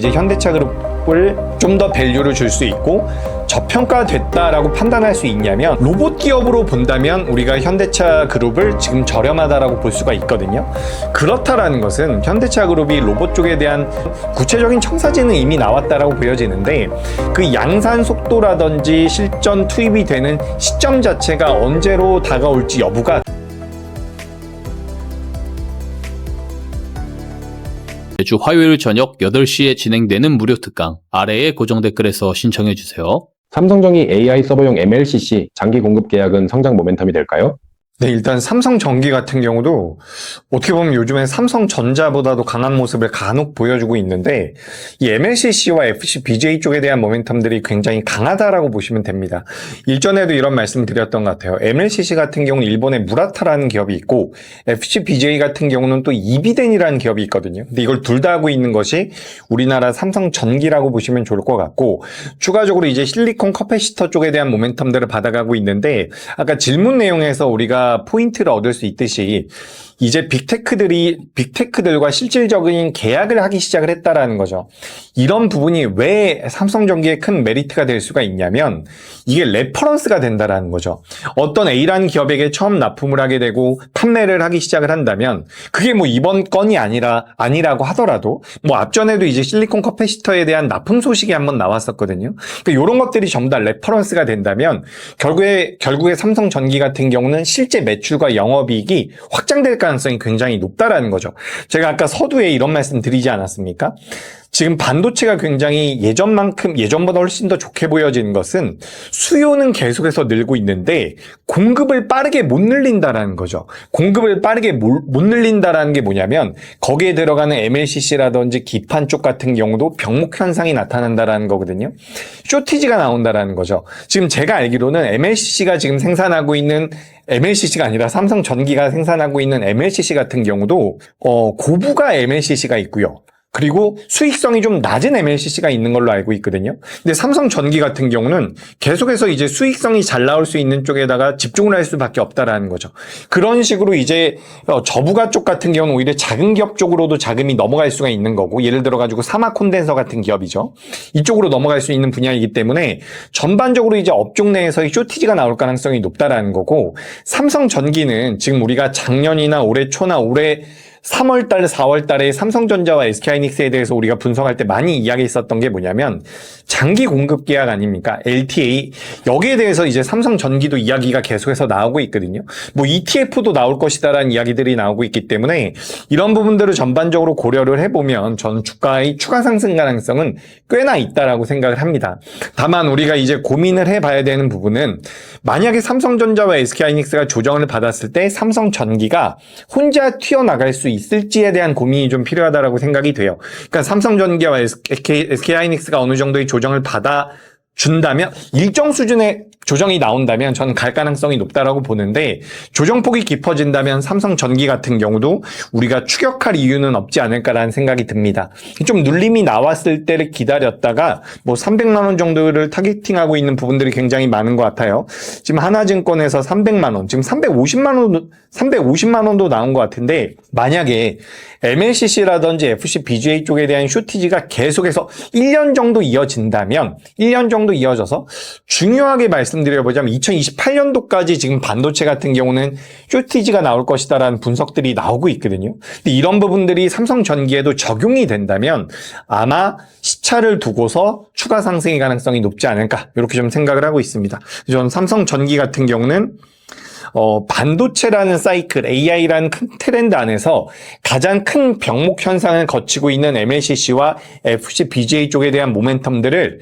이제 현대차그룹을 좀 더 밸류를 줄 수 있고 저평가됐다라고 판단할 수 있냐면, 로봇 기업으로 본다면 우리가 현대차그룹을 지금 저렴하다라고 볼 수가 있거든요. 그렇다라는 것은 현대차그룹이 로봇 쪽에 대한 구체적인 청사진은 이미 나왔다라고 보여지는데, 그 양산 속도라든지 실전 투입이 되는 시점 자체가 언제로 다가올지 여부가 매주 화요일 저녁 8시에 진행되는 무료 특강, 아래의 고정 댓글에서 신청해주세요. 삼성전기 AI 서버용 MLCC 장기 공급 계약은 성장 모멘텀이 될까요? 네, 일단 삼성전기 같은 경우도 어떻게 보면 요즘에 삼성전자보다도 강한 모습을 간혹 보여주고 있는데, 이 MLCC와 FCBGA 쪽에 대한 모멘텀들이 굉장히 강하다라고 보시면 됩니다. 일전에도 이런 말씀 드렸던 것 같아요. MLCC 같은 경우는 일본의 무라타라는 기업이 있고, FCBGA 같은 경우는 또 이비덴이라는 기업이 있거든요. 근데 이걸 둘 다 하고 있는 것이 우리나라 삼성전기라고 보시면 좋을 것 같고, 추가적으로 이제 실리콘 커패시터 쪽에 대한 모멘텀들을 받아가고 있는데, 아까 질문 내용에서 우리가 포인트를 얻을 수 있듯이 이제 빅테크들과 실질적인 계약을 하기 시작을 했다라는 거죠. 이런 부분이 왜 삼성전기에 큰 메리트가 될 수가 있냐면, 이게 레퍼런스가 된다라는 거죠. 어떤 A라는 기업에게 처음 납품을 하게 되고 판매를 하기 시작을 한다면, 그게 뭐 이번 건이 아니라고 하더라도 뭐 앞전에도 이제 실리콘 커패시터에 대한 납품 소식이 한번 나왔었거든요. 그러니까 이런 것들이 전부 다 레퍼런스가 된다면 결국에 삼성전기 같은 경우는 실제 매출과 영업이익이 확장될 가능성이 굉장히 높다라는 거죠. 제가 아까 서두에 이런 말씀 드리지 않았습니까? 지금 반도체가 굉장히 예전보다 훨씬 더 좋게 보여지는 것은 수요는 계속해서 늘고 있는데 공급을 빠르게 못 늘린다라는 거죠. 공급을 빠르게 못 늘린다라는 게 뭐냐면, 거기에 들어가는 MLCC라든지 기판 쪽 같은 경우도 병목 현상이 나타난다라는 거거든요. 쇼티지가 나온다라는 거죠. 지금 제가 알기로는 MLCC가 지금 생산하고 있는 MLCC가 아니라 삼성전기가 생산하고 있는 MLCC 같은 경우도 고부가 MLCC가 있고요. 그리고 수익성이 좀 낮은 MLCC가 있는 걸로 알고 있거든요. 근데 삼성전기 같은 경우는 계속해서 이제 수익성이 잘 나올 수 있는 쪽에다가 집중을 할 수밖에 없다라는 거죠. 그런 식으로 이제 저부가 쪽 같은 경우는 오히려 작은 기업 쪽으로도 자금이 넘어갈 수가 있는 거고, 예를 들어 가지고 사마 콘덴서 같은 기업이죠. 이쪽으로 넘어갈 수 있는 분야이기 때문에 전반적으로 이제 업종 내에서의 쇼티지가 나올 가능성이 높다라는 거고, 삼성전기는 지금 우리가 작년이나 올해 초나 올해 3월달, 4월달에 삼성전자와 SK하이닉스에 대해서 우리가 분석할 때 많이 이야기했었던 게 뭐냐면, 장기 공급 계약 아닙니까? LTA. 여기에 대해서 이제 삼성전기도 이야기가 계속해서 나오고 있거든요. 뭐 ETF도 나올 것이다라는 이야기들이 나오고 있기 때문에 이런 부분들을 전반적으로 고려를 해보면 저는 주가의 추가 상승 가능성은 꽤나 있다라고 생각을 합니다. 다만 우리가 이제 고민을 해봐야 되는 부분은, 만약에 삼성전자와 SK하이닉스가 조정을 받았을 때 삼성전기가 혼자 튀어나갈 수 있을지에 대한 고민이 좀 필요하다라고 생각이 돼요. 그러니까 삼성전기와 SK하이닉스가 어느 정도의 조정을 받아준다면, 일정 수준의 조정이 나온다면 저는 갈 가능성이 높다라고 보는데, 조정폭이 깊어진다면 삼성전기 같은 경우도 우리가 추격할 이유는 없지 않을까라는 생각이 듭니다. 좀 눌림이 나왔을 때를 기다렸다가 뭐 300만 원 정도를 타겟팅하고 있는 부분들이 굉장히 많은 것 같아요. 지금 하나증권에서 300만 원, 지금 350만 원도 나온 것 같은데, 만약에 MLCC라든지 FCBGA 쪽에 대한 쇼티지가 계속해서 1년 정도 이어진다면, 1년 정도 이어져서 중요하게 말씀드려보자면 2028년도까지 지금 반도체 같은 경우는 쇼티지가 나올 것이다라는 분석들이 나오고 있거든요. 근데 이런 부분들이 삼성전기에도 적용이 된다면 아마 시차를 두고서 추가 상승의 가능성이 높지 않을까, 이렇게 좀 생각을 하고 있습니다. 저는 삼성전기 같은 경우는 반도체라는 사이클, AI라는 큰 트렌드 안에서 가장 큰 병목 현상을 거치고 있는 MLCC와 FCBGA 쪽에 대한 모멘텀들을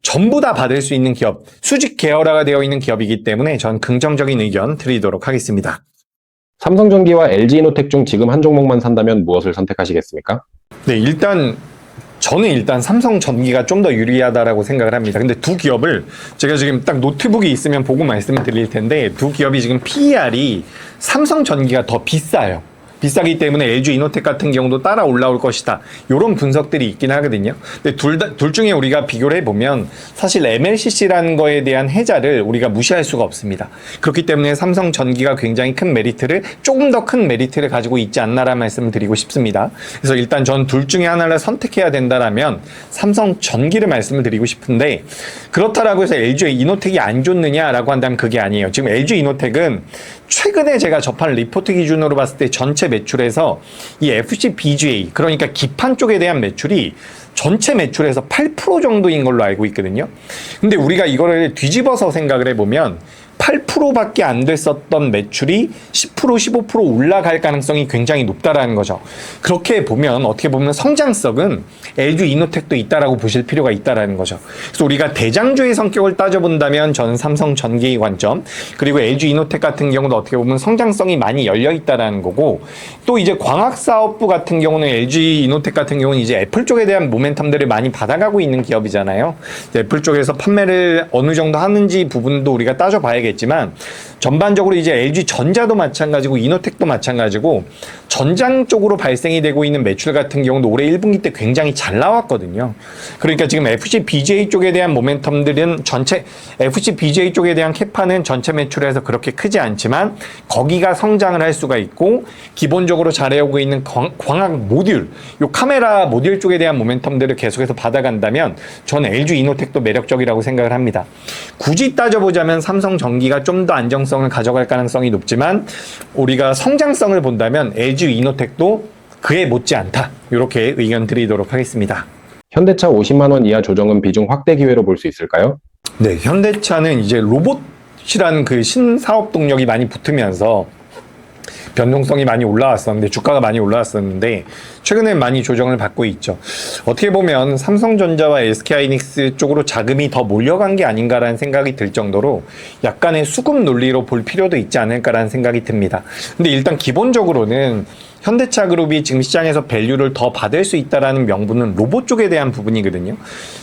전부 다 받을 수 있는 기업, 수직 계열화가 되어 있는 기업이기 때문에 전 긍정적인 의견 드리도록 하겠습니다. 삼성전기와 LG이노텍 중 지금 한 종목만 산다면 무엇을 선택하시겠습니까? 네, 저는 삼성전기가 좀 더 유리하다라고 생각을 합니다. 근데 두 기업을 제가 지금 딱 노트북이 있으면 보고 말씀을 드릴 텐데, 두 기업이 지금 PER이 삼성전기가 더 비싸요. 비싸기 때문에 LG 이노텍 같은 경우도 따라 올라올 것이다. 이런 분석들이 있긴 하거든요. 근데 둘 중에 우리가 비교를 해보면 사실 MLCC라는 거에 대한 해자를 우리가 무시할 수가 없습니다. 그렇기 때문에 삼성전기가 굉장히 큰 메리트를 조금 더 큰 메리트를 가지고 있지 않나라는 말씀을 드리고 싶습니다. 그래서 일단 전 둘 중에 하나를 선택해야 된다라면 삼성전기를 말씀을 드리고 싶은데 그렇다라고 해서 LG 이노텍이 안 좋느냐라고 한다면 그게 아니에요. 지금 LG 이노텍은 최근에 제가 접한 리포트 기준으로 봤을 때 전체 매출에서 이 FCBGA 그러니까 기판 쪽에 대한 매출이 전체 매출에서 8% 정도인 걸로 알고 있거든요. 근데 우리가 이거를 뒤집어서 생각을 해보면 8%밖에 안 됐었던 매출이 10%, 15% 올라갈 가능성이 굉장히 높다라는 거죠. 그렇게 보면 어떻게 보면 성장성은 LG 이노텍도 있다라고 보실 필요가 있다라는 거죠. 그래서 우리가 대장주의 성격을 따져본다면 저는 삼성전기의 관점, 그리고 LG 이노텍 같은 경우도 어떻게 보면 성장성이 많이 열려 있다라는 거고, 또 이제 광학사업부 같은 경우는 LG 이노텍 같은 경우는 이제 애플 쪽에 대한 모멘텀들을 많이 받아가고 있는 기업이잖아요. 애플 쪽에서 판매를 어느 정도 하는지 부분도 우리가 따져봐야겠죠. 지만 전반적으로 이제 LG 전자도 마찬가지고 이노텍도 마찬가지고 전장 쪽으로 발생이 되고 있는 매출 같은 경우도 올해 1분기 때 굉장히 잘 나왔거든요. 그러니까 지금 FCBGA 쪽에 대한 모멘텀들은 전체 FCBGA 쪽에 대한 캐파는 전체 매출에서 그렇게 크지 않지만 거기가 성장을 할 수가 있고 기본적으로 잘해오고 있는 광학 모듈, 요 카메라 모듈 쪽에 대한 모멘텀들을 계속해서 받아간다면 저는 LG 이노텍도 매력적이라고 생각을 합니다. 굳이 따져보자면 삼성전기가 좀 더 안정성을 가져갈 가능성이 높지만 우리가 성장성을 본다면 LG 이노텍도 그에 못지않다. 이렇게 의견 드리도록 하겠습니다. 현대차 50만 원 이하 조정은 비중 확대 기회로 볼 수 있을까요? 네, 현대차는 이제 로봇이라는 그 신사업 동력이 많이 붙으면서 변동성이 많이 올라왔었는데 주가가 많이 올라왔었는데 최근에 많이 조정을 받고 있죠. 어떻게 보면 삼성전자와 SK하이닉스 쪽으로 자금이 더 몰려간 게 아닌가라는 생각이 들 정도로 약간의 수급 논리로 볼 필요도 있지 않을까라는 생각이 듭니다. 근데 일단 기본적으로는 현대차 그룹이 지금 시장에서 밸류를 더 받을 수 있다라는 명분은 로봇 쪽에 대한 부분이거든요.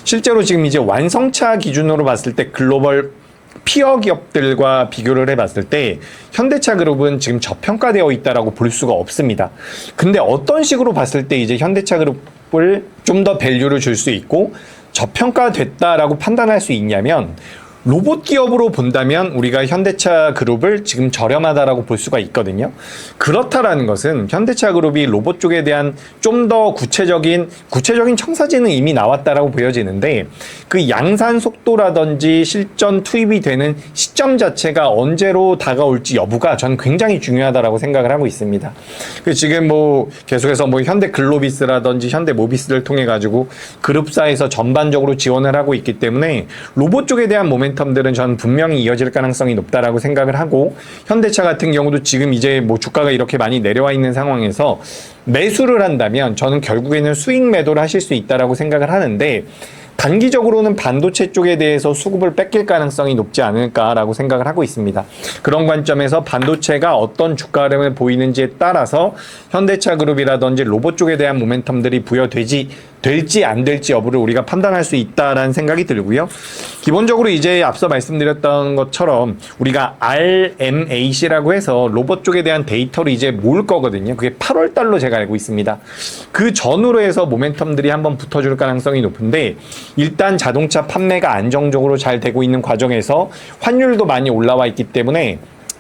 실제로 지금 이제 완성차 기준으로 봤을 때 글로벌 피어 기업들과 비교를 해봤을 때 현대차 그룹은 지금 저평가되어 있다라고 볼 수가 없습니다. 근데 어떤 식으로 봤을 때 이제 현대차 그룹을 좀 더 밸류를 줄 수 있고 저평가됐다라고 판단할 수 있냐면 로봇 기업으로 본다면 우리가 현대차 그룹을 지금 저렴하다라고 볼 수가 있거든요. 그렇다라는 것은 현대차 그룹이 로봇 쪽에 대한 좀 더 구체적인 청사진은 이미 나왔다라고 보여지는데 그 양산 속도라든지 실전 투입이 되는 시점 자체가 언제로 다가올지 여부가 전 굉장히 중요하다라고 생각을 하고 있습니다. 지금 뭐 계속해서 뭐 현대 글로비스라든지 현대 모비스를 통해 가지고 그룹사에서 전반적으로 지원을 하고 있기 때문에 로봇 쪽에 대한 모멘텀들은 저는 분명히 이어질 가능성이 높다라고 생각을 하고 현대차 같은 경우도 지금 이제 뭐 주가가 이렇게 많이 내려와 있는 상황에서 매수를 한다면 저는 결국에는 수익 매도를 하실 수 있다라고 생각을 하는데 단기적으로는 반도체 쪽에 대해서 수급을 뺏길 가능성이 높지 않을까라고 생각을 하고 있습니다. 그런 관점에서 반도체가 어떤 주가 흐름을 보이는지에 따라서 현대차 그룹이라든지 로봇 쪽에 대한 모멘텀들이 될지 안 될지 여부를 우리가 판단할 수 있다라는 생각이 들고요. 기본적으로 이제 앞서 말씀드렸던 것처럼 우리가 RMAC라고 해서 로봇 쪽에 대한 데이터를 이제 모을 거거든요. 그게 8월 달로 제가 알고 있습니다. 그 전후로 해서 모멘텀들이 한번 붙어줄 가능성이 높은데 일단 자동차 판매가 안정적으로 잘 되고 있는 과정에서 환율도 많이 올라와 있기 때문에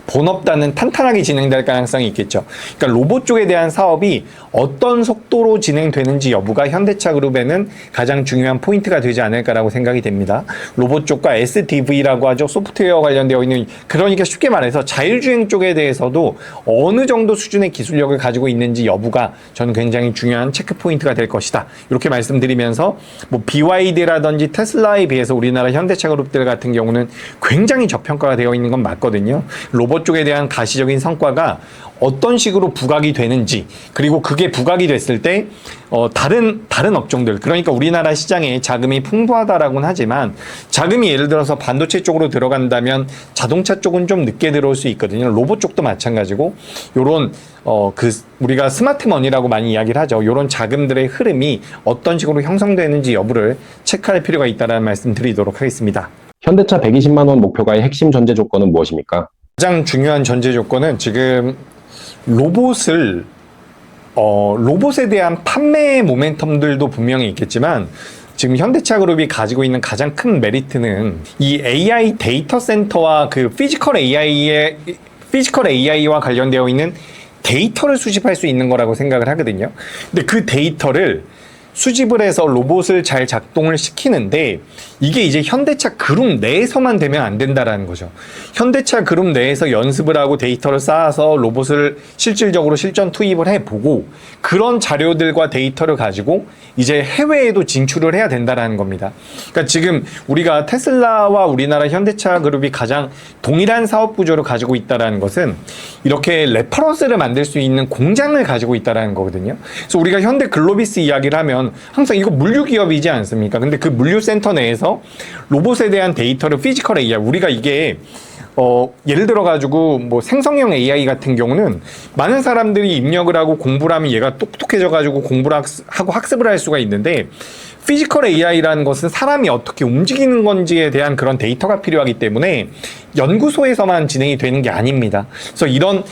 본업단은 탄탄하게 진행될 가능성이 있겠죠. 그러니까 로봇 쪽에 대한 사업이 어떤 속도로 진행되는지 여부가 현대차 그룹에는 가장 중요한 포인트가 되지 않을까라고 생각이 됩니다. 로봇 쪽과 SDV라고 하죠. 소프트웨어 관련되어 있는, 그러니까 쉽게 말해서 자율주행 쪽에 대해서도 어느 정도 수준의 기술력을 가지고 있는지 여부가 저는 굉장히 중요한 체크 포인트가 될 것이다. 이렇게 말씀드리면서 뭐 BYD라든지 테슬라에 비해서 우리나라 현대차 그룹들 같은 경우는 굉장히 저평가가 되어 있는 건 맞거든요. 로봇 쪽에 대한 가시적인 성과가 어떤 식으로 부각이 되는지, 그리고 그게 부각이 됐을 때 다른 업종들, 그러니까 우리나라 시장에 자금이 풍부하다라고는 하지만 자금이 예를 들어서 반도체 쪽으로 들어간다면 자동차 쪽은 좀 늦게 들어올 수 있거든요. 로봇 쪽도 마찬가지고 요런 우리가 스마트머니라고 많이 이야기를 하죠. 요런 자금들의 흐름이 어떤 식으로 형성되는지 여부를 체크할 필요가 있다는 말씀 드리도록 하겠습니다. 현대차 120만 원 목표가의 핵심 전제 조건은 무엇입니까? 가장 중요한 전제 조건은 지금 로봇을 로봇에 대한 판매 모멘텀들도 분명히 있겠지만 지금 현대차 그룹이 가지고 있는 가장 큰 메리트는 이 AI 데이터 센터와 그 피지컬 AI와 관련되어 있는 데이터를 수집할 수 있는 거라고 생각을 하거든요. 근데 그 데이터를 수집을 해서 로봇을 잘 작동을 시키는데 이게 이제 현대차 그룹 내에서만 되면 안 된다라는 거죠. 현대차 그룹 내에서 연습을 하고 데이터를 쌓아서 로봇을 실질적으로 실전 투입을 해보고 그런 자료들과 데이터를 가지고 이제 해외에도 진출을 해야 된다라는 겁니다. 그러니까 지금 우리가 테슬라와 우리나라 현대차 그룹이 가장 동일한 사업 구조를 가지고 있다라는 것은 이렇게 레퍼런스를 만들 수 있는 공장을 가지고 있다라는 거거든요. 그래서 우리가 현대 글로비스 이야기를 하면 항상 이거 물류 기업이지 않습니까? 근데 그 물류 센터 내에서 로봇에 대한 데이터를 피지컬 AI, 우리가 이게 예를 들어 가지고 뭐 생성형 AI 같은 경우는 많은 사람들이 입력을 하고 공부를 하면 얘가 똑똑해져 가지고 공부를 하고 학습을 할 수가 있는데 피지컬 AI라는 것은 사람이 어떻게 움직이는 건지에 대한 그런 데이터가 필요하기 때문에 연구소에서만 진행이 되는 게 아닙니다. 그래서 이런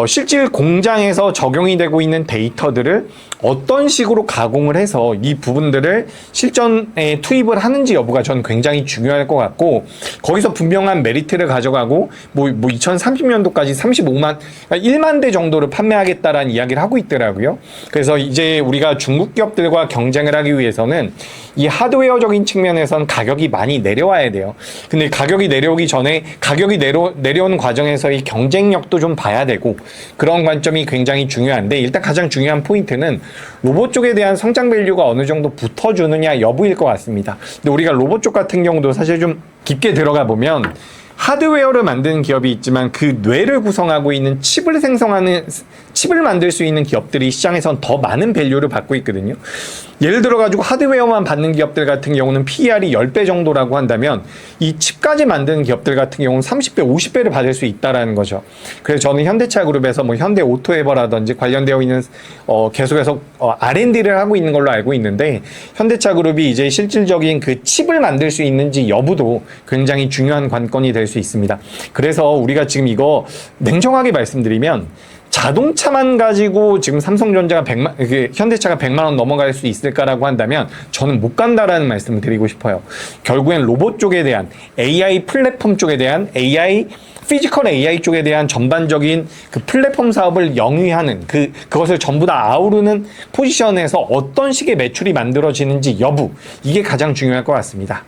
실질 공장에서 적용이 되고 있는 데이터들을 어떤 식으로 가공을 해서 이 부분들을 실전에 투입을 하는지 여부가 저는 굉장히 중요할 것 같고 거기서 분명한 메리트를 가져가고 뭐 2030년도까지 1만 대 정도를 판매하겠다라는 이야기를 하고 있더라고요. 그래서 이제 우리가 중국 기업들과 경쟁을 하기 위해서는 이 하드웨어적인 측면에선 가격이 많이 내려와야 돼요. 근데 가격이 내려오기 전에 가격이 내려오는 과정에서의 경쟁력도 좀 봐야 되고 그런 관점이 굉장히 중요한데 일단 가장 중요한 포인트는 로봇 쪽에 대한 성장 밸류가 어느 정도 붙어주느냐 여부일 것 같습니다. 근데 우리가 로봇 쪽 같은 경우도 사실 좀 깊게 들어가 보면 하드웨어를 만드는 기업이 있지만 그 뇌를 구성하고 있는 칩을 만들 수 있는 기업들이 시장에선 더 많은 밸류를 받고 있거든요. 예를 들어 가지고 하드웨어만 받는 기업들 같은 경우는 PER이 10배 정도라고 한다면 이 칩까지 만드는 기업들 같은 경우는 30배, 50배를 받을 수 있다라는 거죠. 그래서 저는 현대차 그룹에서 뭐 현대 오토에버라든지 관련되어 있는 계속해서 R&D를 하고 있는 걸로 알고 있는데 현대차 그룹이 이제 실질적인 그 칩을 만들 수 있는지 여부도 굉장히 중요한 관건이 될 수 있습니다. 그래서 우리가 지금 이거 냉정하게 말씀드리면 자동차만 가지고 지금 삼성전자가 현대차가 100만 원 넘어갈 수 있을까라고 한다면 저는 못 간다라는 말씀을 드리고 싶어요. 결국엔 로봇 쪽에 대한 AI 플랫폼 쪽에 대한 피지컬 AI 쪽에 대한 전반적인 그 플랫폼 사업을 영위하는 그것을 전부 다 아우르는 포지션에서 어떤 식의 매출이 만들어지는지 여부 이게 가장 중요할 것 같습니다.